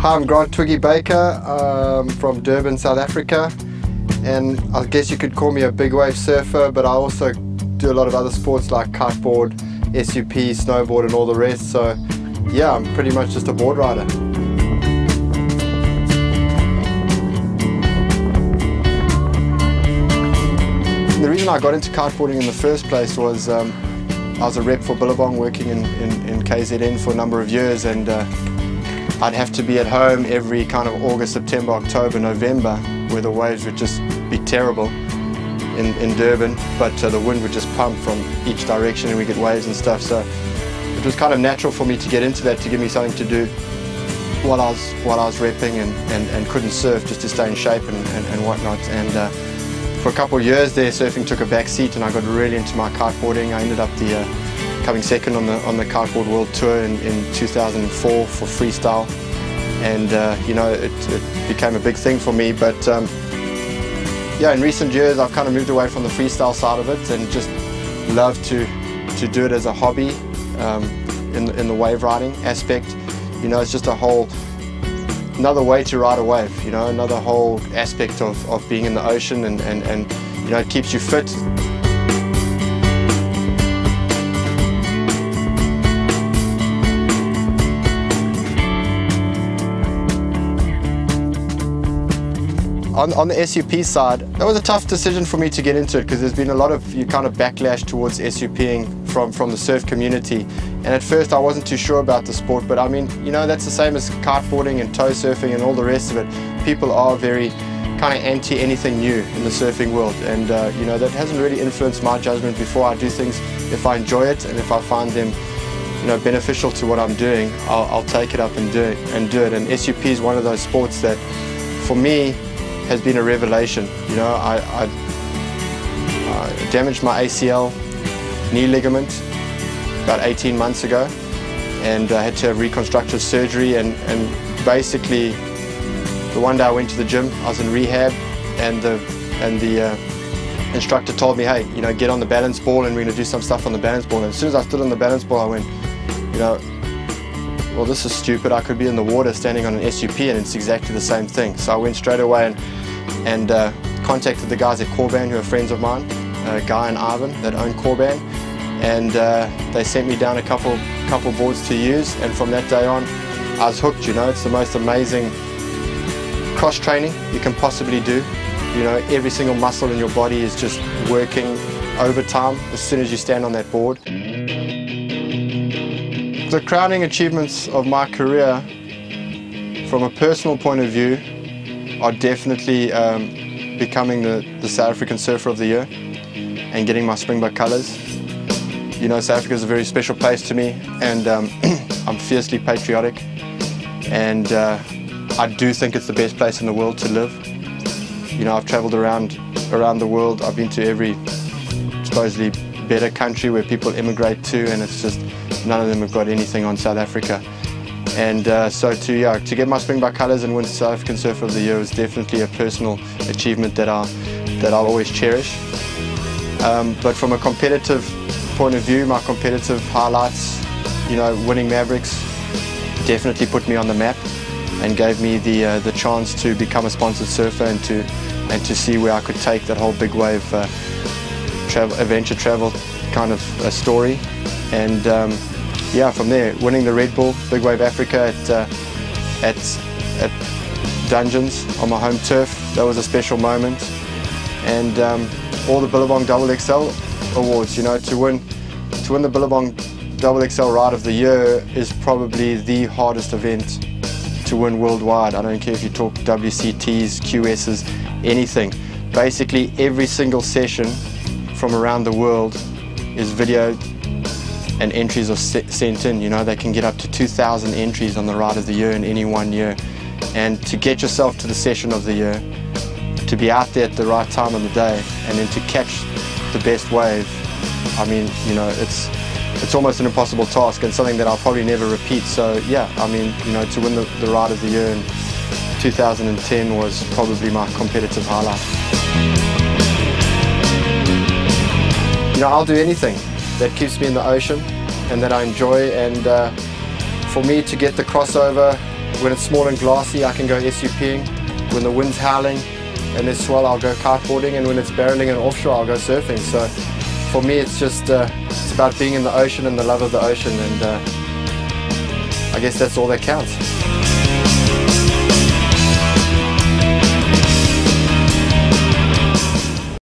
Hi, I'm Grant Twiggy Baker from Durban, South Africa, and I guess you could call me a big wave surfer, but I also do a lot of other sports like kiteboard, SUP, snowboard and all the rest, so yeah, I'm pretty much just a board rider. The reason I got into kiteboarding in the first place was I was a rep for Billabong working in KZN for a number of years, and I'd have to be at home every kind of August, September, October, November, where the waves would just be terrible in Durban, but the wind would just pump from each direction and we get waves and stuff, so it was kind of natural for me to get into that, to give me something to do while I was repping and couldn't surf, just to stay in shape and whatnot. And for a couple of years there, surfing took a back seat and I got really into my kiteboarding. I ended up coming second on the Kiteboard World Tour in 2004 for freestyle, and you know, it became a big thing for me. But yeah, in recent years I've kind of moved away from the freestyle side of it and just love to do it as a hobby in the wave riding aspect. You know, it's just another way to ride a wave, you know, another whole aspect of being in the ocean, and you know, it keeps you fit. On the SUP side, that was a tough decision for me to get into it, because there's been a lot of kind of backlash towards SUPing from the surf community, and at first I wasn't too sure about the sport, but I mean, you know, that's the same as kiteboarding and tow surfing and all the rest of it. People are very kind of anti anything new in the surfing world, and you know, that hasn't really influenced my judgment before. I do things if I enjoy it and if I find them, you know, beneficial to what I'm doing, I'll take it up and do it. And SUP is one of those sports that, for me, has been a revelation. You know, I damaged my ACL knee ligament about 18 months ago, and I had to have reconstructive surgery, and basically the one day I went to the gym, I was in rehab, and the instructor told me, hey, you know, get on the balance ball and we're going to do some stuff on the balance ball. And as soon as I stood on the balance ball, I went, you know, well, this is stupid. I could be in the water standing on an SUP and it's exactly the same thing. So I went straight away and contacted the guys at Corban, who are friends of mine, Guy and Ivan, that own Corban, and they sent me down a couple boards to use, and from that day on I was hooked. You know, it's the most amazing cross training you can possibly do. You know, every single muscle in your body is just working overtime as soon as you stand on that board. The crowning achievements of my career, from a personal point of view, are definitely becoming the South African Surfer of the Year and getting my Springbok colours. You know, South Africa is a very special place to me, and I'm fiercely patriotic, and I do think it's the best place in the world to live. You know, I've travelled around the world. I've been to every supposedly better country where people immigrate to, and it's just none of them have got anything on South Africa. And so to get my Springbok colours and win South African Surfer of the Year was definitely a personal achievement that I'll always cherish. But from a competitive point of view, my competitive highlights, you know, winning Mavericks definitely put me on the map and gave me the chance to become a sponsored surfer and to see where I could take that whole big wave adventure travel kind of a story. And yeah, from there, winning the Red Bull Big Wave Africa at Dungeons on my home turf, that was a special moment. And all the Billabong XXL awards, you know, to win the Billabong XXL Ride of the Year is probably the hardest event to win worldwide. I don't care if you talk WCTs, QSs, anything. Basically every single session from around the world is videoed and entries are sent in. You know, they can get up to 2,000 entries on the Ride of the Year in any one year. And to get yourself to the session of the year, to be out there at the right time of the day, and then to catch the best wave, I mean, you know, it's almost an impossible task, and something that I'll probably never repeat. So yeah, I mean, you know, to win the Ride of the Year in 2010 was probably my competitive highlight. You know, I'll do anything that keeps me in the ocean and that I enjoy, and for me to get the crossover When it's small and glassy, I can go SUPing. When the wind's howling and there's swell, I'll go kiteboarding, and when it's barreling and offshore, I'll go surfing. So for me, it's just it's about being in the ocean and the love of the ocean, and I guess that's all that counts.